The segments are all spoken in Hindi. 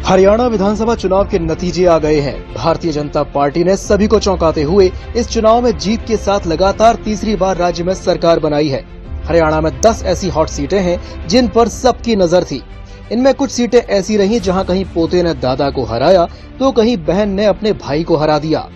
हरियाणा विधानसभा चुनाव के नतीजे आ गए हैं। भारतीय जनता पार्टी ने सभी को चौंकाते हुए इस चुनाव में जीत के साथ लगातार तीसरी बार राज्य में सरकार बनाई है। हरियाणा में 10 ऐसी हॉट सीटें हैं जिन पर सबकी नजर थी। इनमें कुछ सीटें ऐसी रहीं जहां कहीं पोते ने दादा को हराया तो कहीं बहन ने अपने भाई को हरा दिया।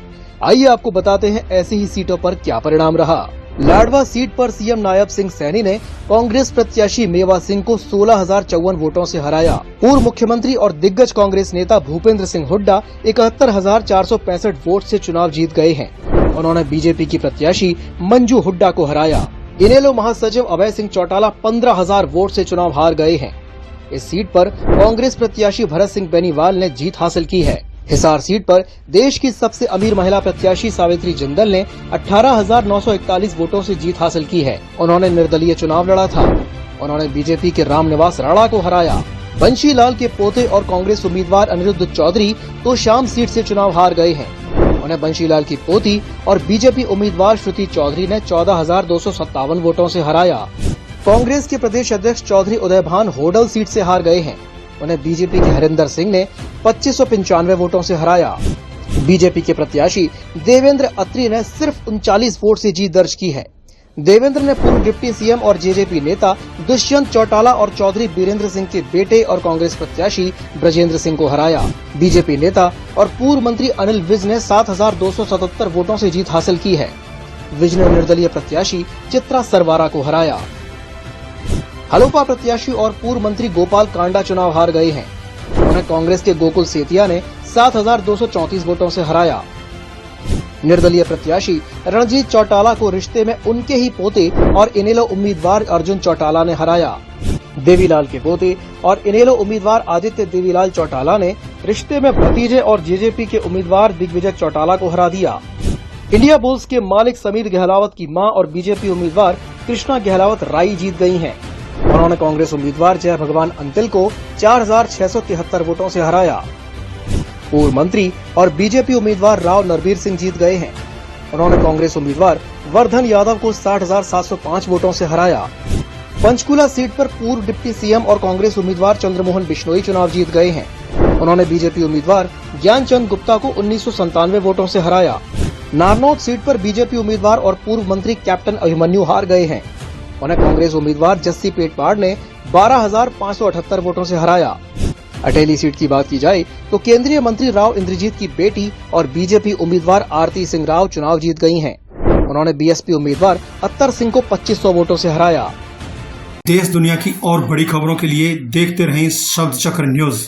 आइए आपको बताते हैं ऐसी ही सीटों पर क्या परिणाम रहा। लाडवा सीट पर सीएम नायब सिंह सैनी ने कांग्रेस प्रत्याशी मेवा सिंह को 16,054 वोटों से हराया। पूर्व मुख्यमंत्री और दिग्गज कांग्रेस नेता भूपेंद्र सिंह हुड्डा 71,465 वोट से चुनाव जीत गए हैं। उन्होंने बीजेपी की प्रत्याशी मंजू हुड्डा को हराया। इनेलो महासचिव अभय सिंह चौटाला 15,000 वोट से चुनाव हार गए हैं। इस सीट पर कांग्रेस प्रत्याशी भरत सिंह बेनीवाल ने जीत हासिल की है। हिसार सीट पर देश की सबसे अमीर महिला प्रत्याशी सावित्री जिंदल ने 18,941 वोटों से जीत हासिल की है। उन्होंने निर्दलीय चुनाव लड़ा था। उन्होंने बीजेपी के रामनिवास राणा को हराया। बंशी लाल के पोते और कांग्रेस उम्मीदवार अनिरुद्ध चौधरी तो शाम सीट से चुनाव हार गए हैं। उन्हें बंशी लाल की पोती और बीजेपी उम्मीदवार श्रुति चौधरी ने 14,257 वोटों से हराया। कांग्रेस के प्रदेश अध्यक्ष चौधरी उदयभान होडल सीट से हार गए हैं। उन्हें बीजेपी के हरिंदर सिंह ने 2595 वोटों से हराया। बीजेपी के प्रत्याशी देवेंद्र अत्री ने सिर्फ 39 वोट से जीत दर्ज की है। देवेंद्र ने पूर्व डिप्टी सीएम और जेजेपी नेता दुष्यंत चौटाला और चौधरी बीरेंद्र सिंह के बेटे और कांग्रेस प्रत्याशी ब्रजेंद्र सिंह को हराया। बीजेपी नेता और पूर्व मंत्री अनिल विज ने 7,277 वोटों से जीत हासिल की है। विज ने निर्दलीय प्रत्याशी चित्रा सरवारा को हराया। हलोपा प्रत्याशी और पूर्व मंत्री गोपाल कांडा चुनाव हार गए हैं। उन्हें कांग्रेस के गोकुल सेतिया ने 7,234 वोटों से हराया। निर्दलीय प्रत्याशी रणजीत चौटाला को रिश्ते में उनके ही पोते और इनेलो उम्मीदवार अर्जुन चौटाला ने हराया। देवीलाल के पोते और इनेलो उम्मीदवार आदित्य देवीलाल चौटाला ने रिश्ते में भतीजे और जेजेपी के उम्मीदवार दिग्विजय चौटाला को हरा दिया। इंडिया बुल्स के मालिक समीर गहलावत की मां और बीजेपी उम्मीदवार कृष्णा गहलावत राई जीत गई हैं। उन्होंने कांग्रेस उम्मीदवार जय भगवान अंतिल को 4,673 वोटों से हराया। पूर्व मंत्री और बीजेपी उम्मीदवार राव नरबीर सिंह जीत गए हैं। उन्होंने कांग्रेस उम्मीदवार वर्धन यादव को 60,705 वोटों से हराया। पंचकुला सीट पर पूर्व डिप्टी सीएम और कांग्रेस उम्मीदवार चंद्रमोहन बिश्नोई चुनाव जीत गए हैं। उन्होंने बीजेपी उम्मीदवार ज्ञानचंद गुप्ता को 1997 वोटों से हराया। नारनौत सीट पर बीजेपी उम्मीदवार और पूर्व मंत्री कैप्टन अभिमन्यु हार गए हैं। उन्हें कांग्रेस उम्मीदवार जस्सी पेटपाड़ ने 12,578 वोटों से हराया। अटेली सीट की बात की जाए तो केंद्रीय मंत्री राव इंद्रजीत की बेटी और बीजेपी उम्मीदवार आरती सिंह राव चुनाव जीत गई हैं। उन्होंने बीएसपी उम्मीदवार अत्तर सिंह को 2,500 वोटों से हराया। देश दुनिया की और बड़ी खबरों के लिए देखते रहें शब्द चक्र न्यूज।